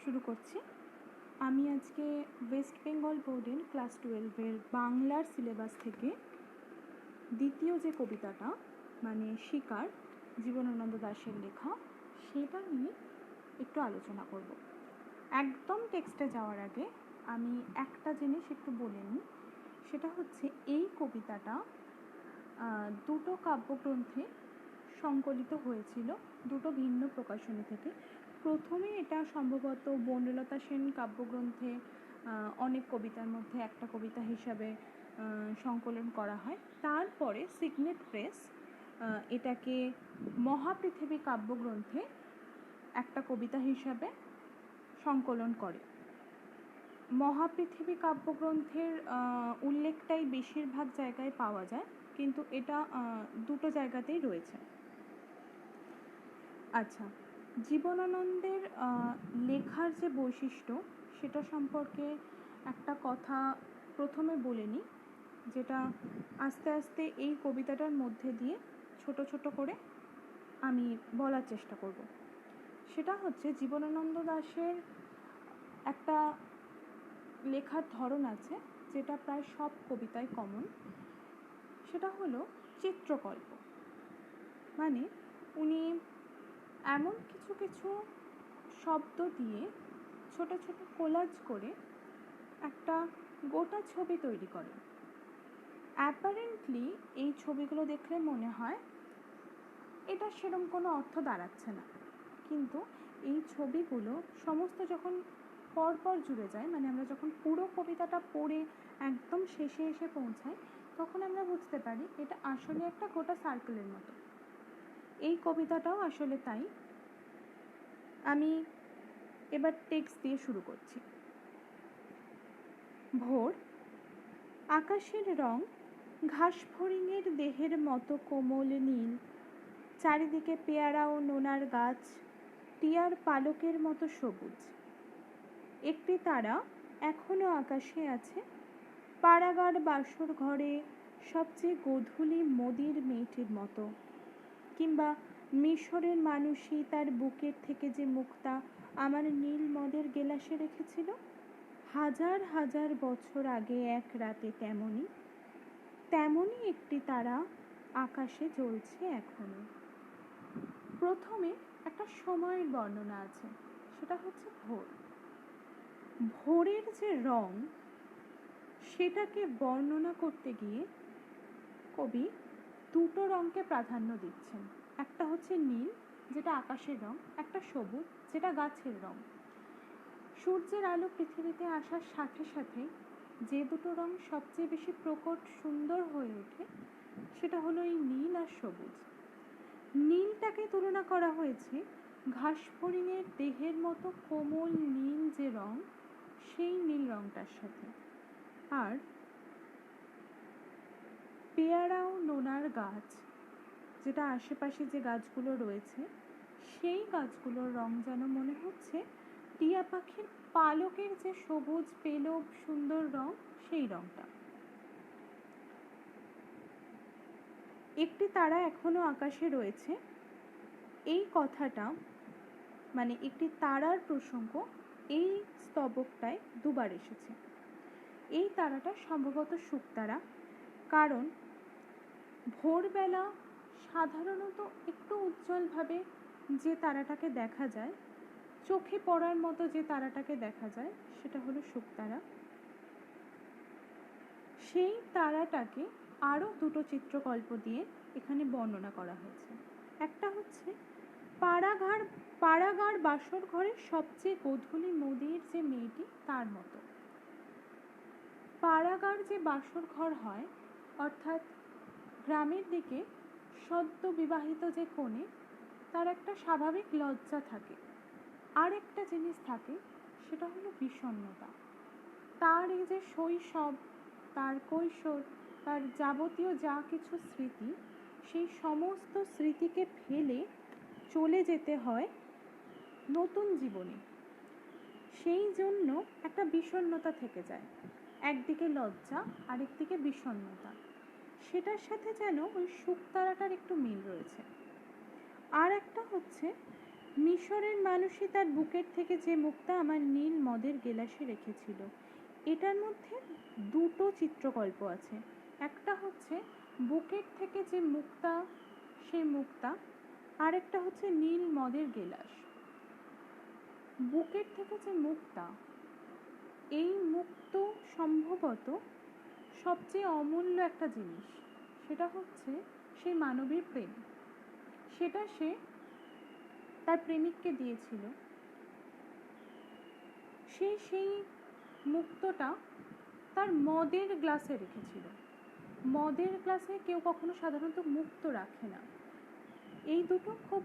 শুরু করছি। আমি আজকে ওয়েস্ট বেঙ্গল বোর্ডের ক্লাস 12-এর বাংলার সিলেবাস থেকে দ্বিতীয় যে কবিতাটা মানে শিকার জীবনানন্দ দাশের লেখা সেটা নিয়ে একটু আলোচনা করব। একদম টেক্সটে যাওয়ার আগে আমি একটা জিনিস একটু বলে নিই, সেটা হচ্ছে এই কবিতাটা দুটো কাব্যগ্রন্থে সংকলিত হয়েছিল, দুটো ভিন্ন প্রকাশনী থেকে। প্রথমে এটা সম্ভবত বনলতা সেন কাব্যগ্রন্থে অনেক কবিতার মধ্যে একটা কবিতা হিসাবে সংকলন করা হয়। তারপরে সিগনেট প্রেস এটাকে মহাপৃথিবী কাব্যগ্রন্থে একটা কবিতা হিসাবে সংকলন করে। মহাপৃথিবী কাব্যগ্রন্থের উল্লেখটাই বেশিরভাগ জায়গায় পাওয়া যায়, কিন্তু এটা দুটো জায়গাতেই রয়েছে। আচ্ছা, জীবনানন্দের লেখার যে বৈশিষ্ট্য সেটা সম্পর্কে একটা কথা প্রথমে বলে নিই, যেটা আস্তে আস্তে এই কবিতাটার মধ্যে দিয়ে ছোট ছোট করে আমি বলার চেষ্টা করব। সেটা হচ্ছে জীবনানন্দ দাশের একটা লেখার ধরন আছে যেটা প্রায় সব কবিতায় কমন, সেটা হলো চিত্রকল্প। মানে উনি এমন কিছু কিছু শব্দ দিয়ে ছোট ছোট কোলাজ করে একটা গোটা ছবি তৈরি করেন। অ্যাপারেন্টলি এই ছবিগুলো দেখলে মনে হয় এটা সেরকম কোনো অর্থ দাঁড়াচ্ছে না, কিন্তু এই ছবিগুলো সমস্ত যখন পরপর জুড়ে যায়, মানে আমরা যখন পুরো কবিতাটা পড়ে একদম শেষে এসে পৌঁছাই, তখন আমরা বুঝতে পারি এটা আসলে একটা গোটা সার্কেলের মতো। এই কবিতাটাও আসলে তাই। আমি এবার টেক্সট দিয়ে শুরু করছি। ভোর, আকাশের রং ঘাস ফড়িংয়ের দেহের মতো কোমল নীল, চারিদিকে পেয়ারা ও নোনার গাছ টিয়ার পালকের মতো সবুজ। একটি তারা এখনো আকাশে আছে, পাড়াগার বাসর ঘরে সবচেয়ে গোধূলি মোদির মেয়েটির মতো, কিংবা মিশরের মানুষই তার বুকের থেকে যে মুক্তা আমার নীল মদের গেলাসে রেখেছিল হাজার হাজার বছর আগে এক রাতে, তেমনই একটি তারা আকাশে জ্বলছে এখনো। প্রথমে একটা সময়ের বর্ণনা আছে, সেটা হচ্ছে ভোর। ভোরের যে রং সেটাকে বর্ণনা করতে গিয়ে কবি দুটো রঙকে প্রাধান্য দিচ্ছেন। একটা হচ্ছে নীল, যেটা আকাশের রং, একটা সবুজ, যেটা গাছের রং। সূর্যের আলো পৃথিবীতে আসার সাথে সাথে যে দুটো রং সবচেয়ে বেশি প্রকট সুন্দর হয়ে ওঠে সেটা হলো এই নীল আর সবুজ। নীলটাকে তুলনা করা হয়েছে ঘাস ফড়িংয়ের দেহের মতো কোমল নীল যে রং, সেই নীল রংটার সাথে। আর পেয়ারা ও নোনার গাছ, যেটা আশেপাশে যে গাছগুলো রয়েছে, সেই গাছগুলোর রং যেন মনে হচ্ছে টিয়া পাখির পালকের যে সবুজ পেলব সুন্দর রং, সেই রংটা। একটি তারা এখনো আকাশে রয়েছে, এই কথাটা মানে একটি তারার প্রসঙ্গ এই স্তবকটায় দুবার এসেছে। এই তারাটা সম্ভবত শুকতারা, কারণ ভোরবেলা সাধারণত একটু উজ্জ্বলভাবে যে তারাটাকে দেখা যায়, চোখে পড়ার মতো যে তারাটাকে দেখা যায়, সেটা হলো শুকতারা। সেই তারাটাকে আরও দুটো চিত্রকল্প দিয়ে এখানে বর্ণনা করা হয়েছে। একটা হচ্ছে পাড়াগার বাসর ঘরের সবচেয়ে গোধূলি মোদির যে মেয়েটি তার মতো। পাড়াগার যে বাসর ঘর হয়, অর্থাৎ গ্রামের দিকে সদ্য বিবাহিত যে কনে, তার একটা স্বাভাবিক লজ্জা থাকে। আর একটা জিনিস থাকে, সেটা হলো বিষণ্ণতা। তার এই যে শৈশব, তার কৈশোর, তার যাবতীয় যা কিছু স্মৃতি, সেই সমস্ত স্মৃতিকে ফেলে চলে যেতে হয় নতুন জীবনে। সেই জন্য একটা বিষণ্ণতা থেকে যায়, একদিকে লজ্জা আরেকদিকে বিষণ্ণতা। সেটার সাথে যেন ওই শুকতারাটার একটু মিল রয়েছে। আর একটা হচ্ছে মিশরের মানুষই তার বুকের থেকে যে মুক্তা আমার নীল মদের গেলাসে রেখেছিল। এটার মধ্যে দুটো চিত্রকল্প আছে। একটা হচ্ছে বুকের থেকে যে মুক্তা, সেই মুক্তা, আর একটা হচ্ছে নীল মদের গেলাস। বুকের থেকে যে মুক্তা, এই মুক্ত সম্ভবত সবচেয়ে অমূল্য একটা জিনিস। সেটা হচ্ছে সেই মানবীর প্রেম। সেটা সে তার প্রেমিককে দিয়েছিল। সে সেই মুক্তটা তার মদের গ্লাসে রেখেছিল। মদের গ্লাসে কেউ কখনো সাধারণত মুক্ত রাখে না। এই দুটো খুব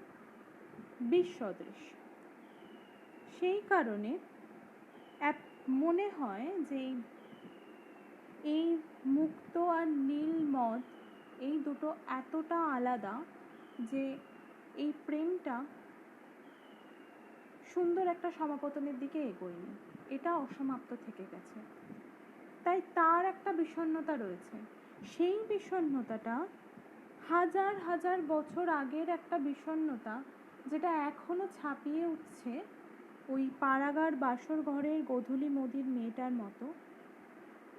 বিসদৃশ। সেই কারণে মনে হয় যে এই মুক্ত আর নীল মদ এই দুটো এতটা আলাদা যে এই প্রেমটা সুন্দর একটা সমাপতনের দিকে এগোয়নি, এটা অসমাপ্ত থেকে গেছে। তাই তার একটা বিষণ্ণতা রয়েছে। সেই বিষণ্ণতাটা হাজার হাজার বছর আগের একটা বিষণ্ণতা, যেটা এখনো ছাপিয়ে উঠছে ওই পাড়াগার বাসর ঘরের গোধূলি মদির মেয়েটার মতো।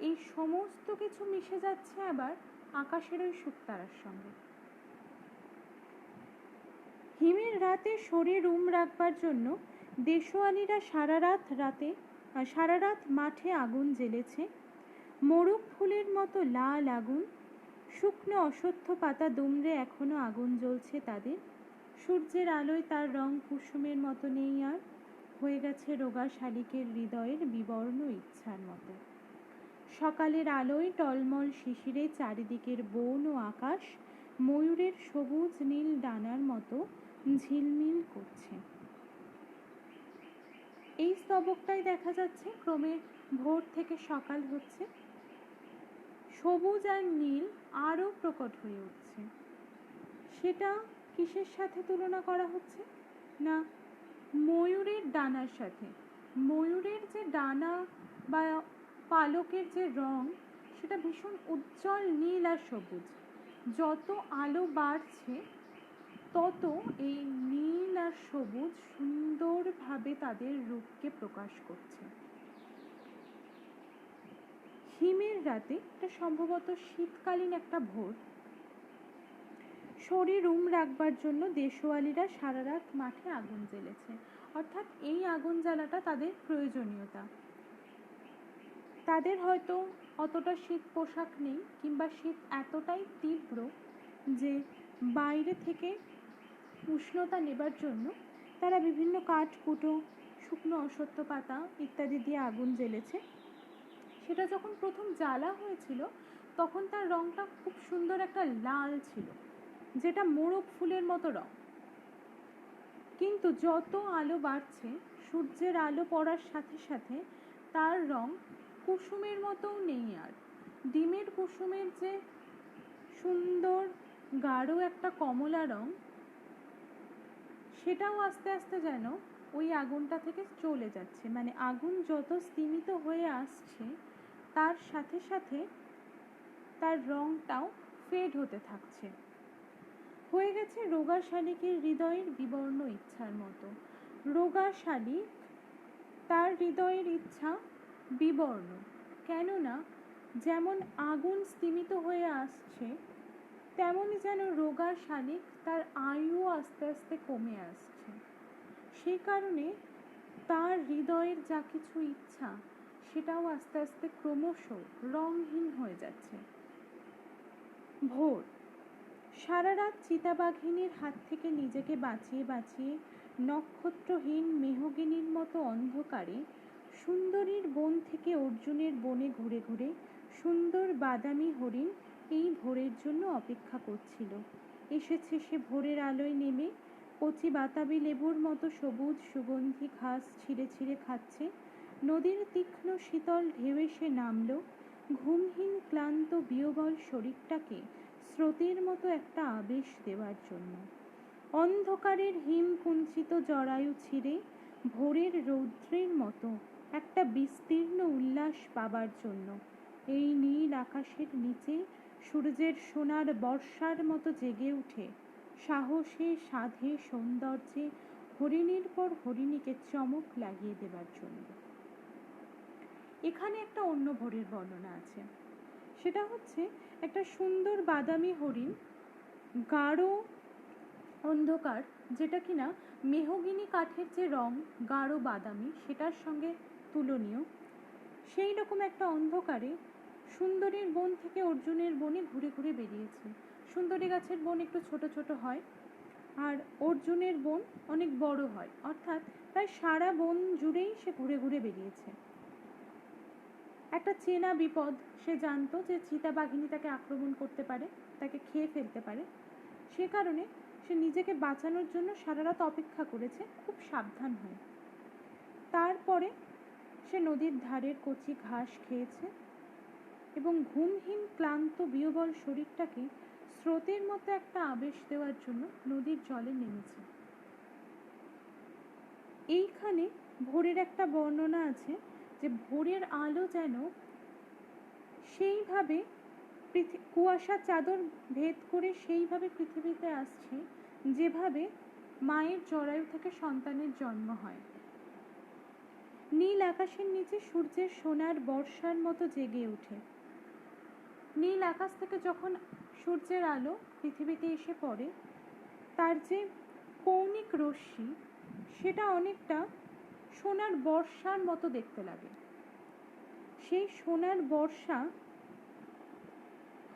এই সমস্ত কিছু মিশে যাচ্ছে আবার আকাশের ওই শুকতারার সঙ্গে। হিমের রাতে শরীর রাখবার জন্য দেশওয়ালিরা সারা রাত মাঠে আগুন জ্বেলেছে। মোরগ ফুলের মতো লাল আগুন, শুকনো অশ্বত্থ পাতা দুমড়ে এখনো আগুন জ্বলছে তাদের। সূর্যের আলোয় তার রং কুসুমের মতো নেই আর, হয়ে গেছে রোগা শালিকের হৃদয়ের বিবর্ণ ইচ্ছার মতো। সকালের আলোয় টলমল শিশিরে চারিদিকের বন ও আকাশ ময়ূরের সবুজ নীল ডানার মতো ঝিলমিল করছে। এই স্তবকটাই দেখা যাচ্ছে ক্রমে ভোর থেকে সকাল হচ্ছে, সবুজ আর নীল আরও প্রকট হয়ে উঠছে। সেটা কিসের সাথে তুলনা করা হচ্ছে? না, ময়ূরের ডানার সাথে। ময়ূরের যে ডানা বা পালকের যে রং, সেটা ভীষণ উজ্জ্বল নীল আর সবুজ। যত আলো বাড়ছে তত এই নীল আর সবুজ সুন্দরভাবে তাদের রূপকে প্রকাশ করছে। হিমের রাতে, এটা সম্ভবত শীতকালীন একটা ভোর, শরীর রাখবার জন্য দেশওয়ালিরা সারা রাত মাঠে আগুন জ্বেলেছে। অর্থাৎ এই আগুন জ্বালাটা তাদের প্রয়োজনীয়তা। তাদের হয়তো অতটা শীত পোশাক নেই, কিংবা শীত এতটাই তীব্র যে বাইরে থেকে উষ্ণতা নেবার জন্য তারা বিভিন্ন কাঠকুটো, শুকনো অশ্বত্থ পাতা ইত্যাদি দিয়ে আগুন জ্বেলেছে। সেটা যখন প্রথম জ্বালা হয়েছিল তখন তার রংটা খুব সুন্দর একটা লাল ছিল, যেটা মোরগ ফুলের মতো রং। কিন্তু যত আলো বাড়ছে, সূর্যের আলো পড়ার সাথে সাথে তার রং কুসুমের মতোও নেই আর। ডিমের কুসুমের যে সুন্দর গাঢ় একটা কমলা রং, সেটাও আস্তে আস্তে যেন ওই আগুনটা থেকে চলে যাচ্ছে। মানে আগুন যত স্তিমিত হয়ে আসছে তার সাথে সাথে তার রংটাও ফেড হতে থাকছে। হয়ে গেছে রোগা শালিকের হৃদয়ের বিবর্ণ ইচ্ছার মতো। রোগা শালিক, তার হৃদয়ের ইচ্ছা বিবর্ণ। কেননা যেমন আগুন স্তিমিত হয়ে আসছে, তেমনই যেন রোগা শালিক তার আয়ু আস্তে আস্তে কমে আসছে। সেই কারণে তার হৃদয়ের যা কিছু ইচ্ছা, সেটাও আস্তে আস্তে ক্রমশ রংহীন হয়ে যাচ্ছে। ভোর। সারা রাত চিতাবাঘিনীর হাত থেকে নিজেকে বাঁচিয়ে বাঁচিয়ে নক্ষত্রহীন মেহগিনীর মতো অন্ধকারে সুন্দরীর বন থেকে অর্জুনের বনে ঘুরে ঘুরে সুন্দর বাদামি হরিণ এই ভোরের জন্য অপেক্ষা করছিল। এসেছে সে ভোরের আলোয় নেমে, কচি বাতাবি লেবুর মতো সবুজ সুগন্ধি ঘাস ছিঁড়ে ছিঁড়ে খাচ্ছে। নদীর তীক্ষ্ণ শীতল ঢেউ এসে নামল, ঘুমহীন ক্লান্ত বিহ্বল শরীরটাকে স্রোতের মতো একটা আবেশ দেওয়ার জন্য। অন্ধকারের হিম কুঞ্চিত জরায়ু ছিঁড়ে ভোরের রৌদ্রের মতো একটা বিস্তীর্ণ উল্লাস পাবার জন্য। এই নীল আকাশের নিচে সূর্যের সোনার বর্ষার মতো জেগে উঠে সাহসে, সাধে, সৌন্দর্যে হরিণীর পর হরিণীকে চমক লাগিয়ে দেবার জন্য। এখানে একটা অন্য ভোরের বর্ণনা আছে, সেটা হচ্ছে একটা সুন্দর বাদামি হরিণ, গাঢ় অন্ধকার, যেটা কিনা মেহগিনি কাঠের যে রং গাঢ় বাদামি সেটার সঙ্গে তুলনীয়, সেই রকম একটা অন্ধকারে সুন্দরীর বন থেকে অর্জুনের বনে ঘুরে ঘুরে বেরিয়েছে। সুন্দরী গাছের বন একটু ছোট ছোট হয়, আর অর্জুনের বন অনেক বড় হয়, অর্থাৎ প্রায় সারা বন জুড়েই সে ঘুরে ঘুরে বেরিয়েছে। একটা চেনা বিপদ, সে জানতো যে চিতাবাঘিনী তাকে আক্রমণ করতে পারে, তাকে খেয়ে ফেলতে পারে, সে কারণে সে নিজেকে বাঁচানোর জন্য সারা রাত অপেক্ষা করেছে, খুব সাবধান হয়ে। তারপরে সে নদীর ধারের কচি ঘাস খেয়েছে এবং ঘুমহীন ক্লান্ত বিহ্বল শরীরটাকে স্রোতের মতো একটা আবেশ দেওয়ার জন্য নদীর জলে নেমেছে। এইখানে ভোরের একটা বর্ণনা আছে যে ভোরের আলো যেন সেইভাবে কুয়াশার চাদর ভেদ করে সেইভাবে পৃথিবীতে আসছে যেভাবে মায়ের জরায়ু থেকে সন্তানের জন্ম হয়। নীল আকাশের নিচে সূর্যের সোনার বর্ষার মতো জেগে ওঠে। নীল আকাশ থেকে যখন সূর্যের আলো পৃথিবীতে এসে পড়ে, তার যে কৌণিক রশ্মি সেটা অনেকটা সোনার বর্ষার মতো দেখতে লাগে। সেই সোনার বর্ষা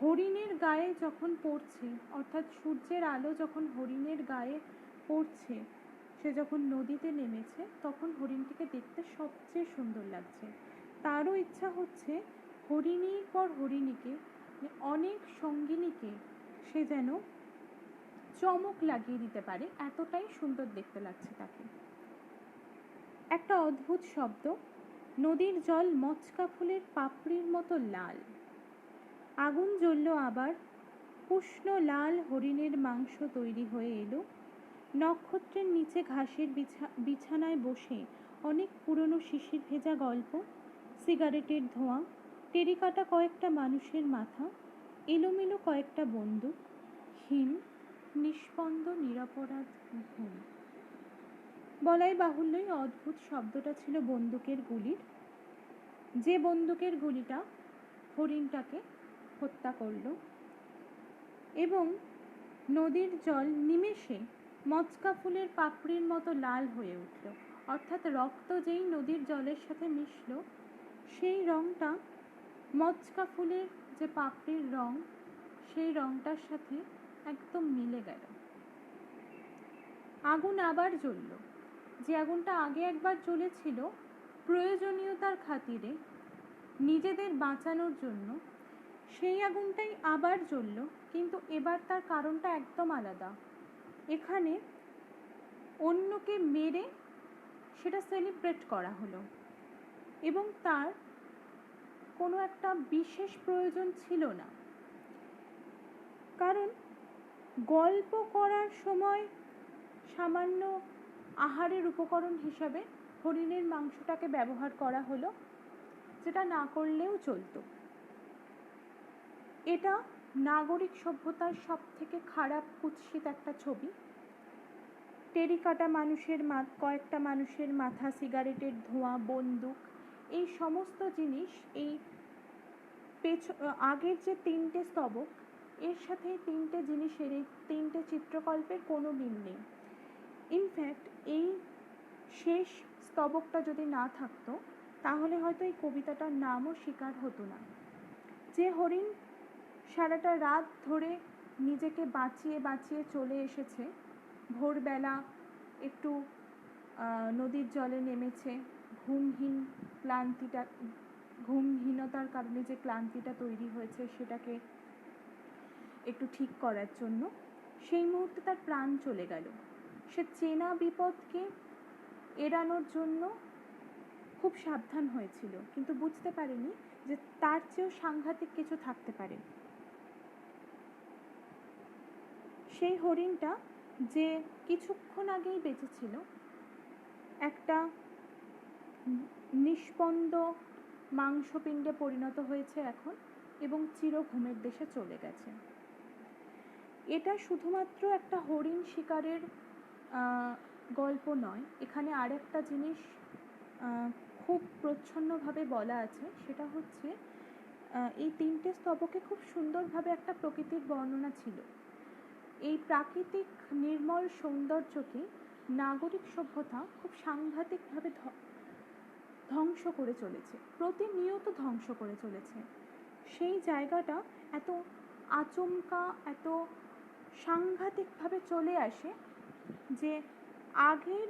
হরিণের গায়ে যখন পড়ছে, অর্থাৎ সূর্যের আলো যখন হরিণের গায়ে পড়ছে, সে যখন নদীতে নেমেছে, তখন হরিণটিকে দেখতে সবচেয়ে সুন্দর লাগছে। তারও ইচ্ছা হচ্ছে হরিণীর পর হরিণীকে, অনেক সঙ্গিনীকে সে যেন চমক লাগিয়ে দিতে পারে, এতটাই সুন্দর দেখতে লাগছে তাকে। একটা অদ্ভুত শব্দ, নদীর জল মচকা ফুলের পাপড়ির মতো লাল। আগুন জ্বলল আবার, উষ্ণ লাল হরিণের মাংস তৈরি হয়ে এলো। নক্ষত্রের নিচে ঘাসের বিছানায় বসে অনেক পুরনো শিশির ভেজা গল্প, সিগারেটের ধোঁয়া, টেরিকাটা কয়েকটা মানুষের মাথা, এলোমেলো কয়েকটা বন্দুক, হিম নিষ্পন্দ নিরপরাধ ঘুম। বলাই বাহুল্যই অদ্ভুত শব্দটা ছিল বন্দুকের গুলির, যে বন্দুকের গুলিটা হরিণটাকে হত্যা করল। এবং নদীর জল নিমেষে মচকা ফুলের পাপড়ির মতো লাল হয়ে উঠল, অর্থাৎ রক্ত যেই নদীর জলের সাথে মিশল, সেই রংটা মচকা ফুলের যে পাপড়ির রং, সেই রংটার সাথে একদম মিলে গেল। আগুন আবার জ্বলল, যে আগুনটা আগে একবার জ্বলেছিল প্রয়োজনীয়তার খাতিরে, নিজেদের বাঁচানোর জন্য, সেই আগুনটাই আবার জ্বলল, কিন্তু এবার তার কারণটা একদম আলাদা। এখানে অন্যকে মেরে সেটা সেলিব্রেট করা হলো, এবং তার কোনো একটা বিশেষ প্রয়োজন ছিল না। কারণ গল্প করার সময় সামান্য আহারের উপকরণ হিসাবে হরিণের মাংসটাকে ব্যবহার করা হলো, যেটা না করলেও চলতো। এটা নাগরিক সভ্যতার সব থেকে খারাপ কুৎসিত একটা ছবি। টেরিকাটা মানুষের কয়েকটা মানুষের মাথা, সিগারেটের ধোঁয়া, বন্দুক, এই সমস্ত জিনিস এই আগের যে তিনটে স্তবক, এর সাথে তিনটে জিনিসের, এই তিনটে চিত্রকল্পের কোনো মিল নেই। ইনফ্যাক্ট এই শেষ স্তবকটা যদি না থাকতো, তাহলে হয়তো এই কবিতাটার নামও শিকার হতো না। যে হরিণ সারাটা রাত ধরে নিজেকে বাঁচিয়ে বাঁচিয়ে চলে এসেছে, ভোরবেলা একটু নদীর জলে নেমেছে, ঘুমহীনতার কারণে যে ক্লান্তিটা তৈরি হয়েছে সেটাকে একটু ঠিক করার জন্য, সেই মুহূর্তে তার প্রাণ চলে গেল। সে চেনা বিপদকে এড়ানোর জন্য খুব সাবধান হয়েছিল, কিন্তু বুঝতে পারেনি যে তার চেয়েও সাংঘাতিক কিছু থাকতে পারে। সেই হরিণটা যে কিছুক্ষণ আগেই বেঁচে ছিল, একটা নিষ্পন্দ মাংসপিণ্ডে পরিণত হয়েছে এখন, এবং চির ঘুমের দেশে চলে গেছে। এটা শুধুমাত্র একটা হরিণ শিকারের গল্প নয়, এখানে আরেকটা জিনিস খুব প্রচ্ছন্নভাবে বলা আছে, সেটা হচ্ছে এই 3টে স্তবকে খুব সুন্দরভাবে একটা প্রকৃতির বর্ণনা ছিল। এই প্রাকৃতিক নির্মল সৌন্দর্যকে নাগরিক সভ্যতা খুব সাংঘাতিকভাবে ধ্বংস করে চলেছে, প্রতিনিয়ত ধ্বংস করে চলেছে। সেই জায়গাটা এত আচমকা, এত সাংঘাতিকভাবে চলে আসে যে আগের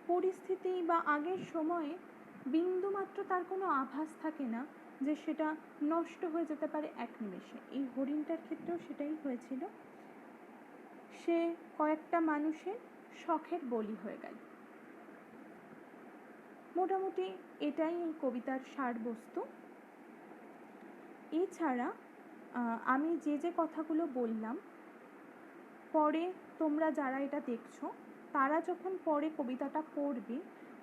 পরিস্থিতি বা আগের সময়ে বিন্দুমাত্র তার কোনো আভাস থাকে না যে সেটা নষ্ট হয়ে যেতে পারে এক নিমেষে। এই হরিণটার ক্ষেত্রেও সেটাই হয়েছিল। সে কয়েকটা মানুষের শখের বলি হয়ে গেল। মোটামুটি এটাই এই কবিতার সারবস্তু। এছাড়া আমি যে কথাগুলো বললাম, পরে তোমরা যারা এটা দেখছো তারা যখন পরে কবিতাটা পড়বে,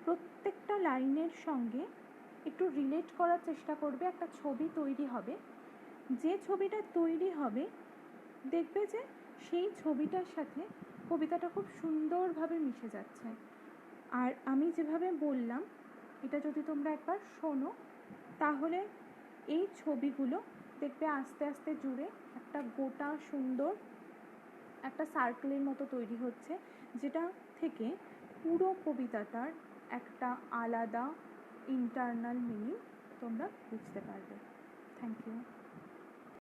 প্রত্যেকটা লাইনের সঙ্গে একটু রিলেট করার চেষ্টা করবে। একটা ছবি তৈরি হবে, যে ছবিটা তৈরি হবে দেখবে যে সেই ছবিটার সাথে কবিতাটা খুব সুন্দরভাবে মিশে যাচ্ছে। আর আমি যেভাবে বললাম এটা যদি তোমরা একবার শোনো, তাহলে এই ছবিগুলো দেখবে আস্তে আস্তে জুড়ে একটা গোটা সুন্দর একটা সার্কেলের মতো তৈরি হচ্ছে, যেটা থেকে পুরো কবিতাটার একটা আলাদা ইন্টারনাল মিনিং তোমরা বুঝতে পারবে। Thank you.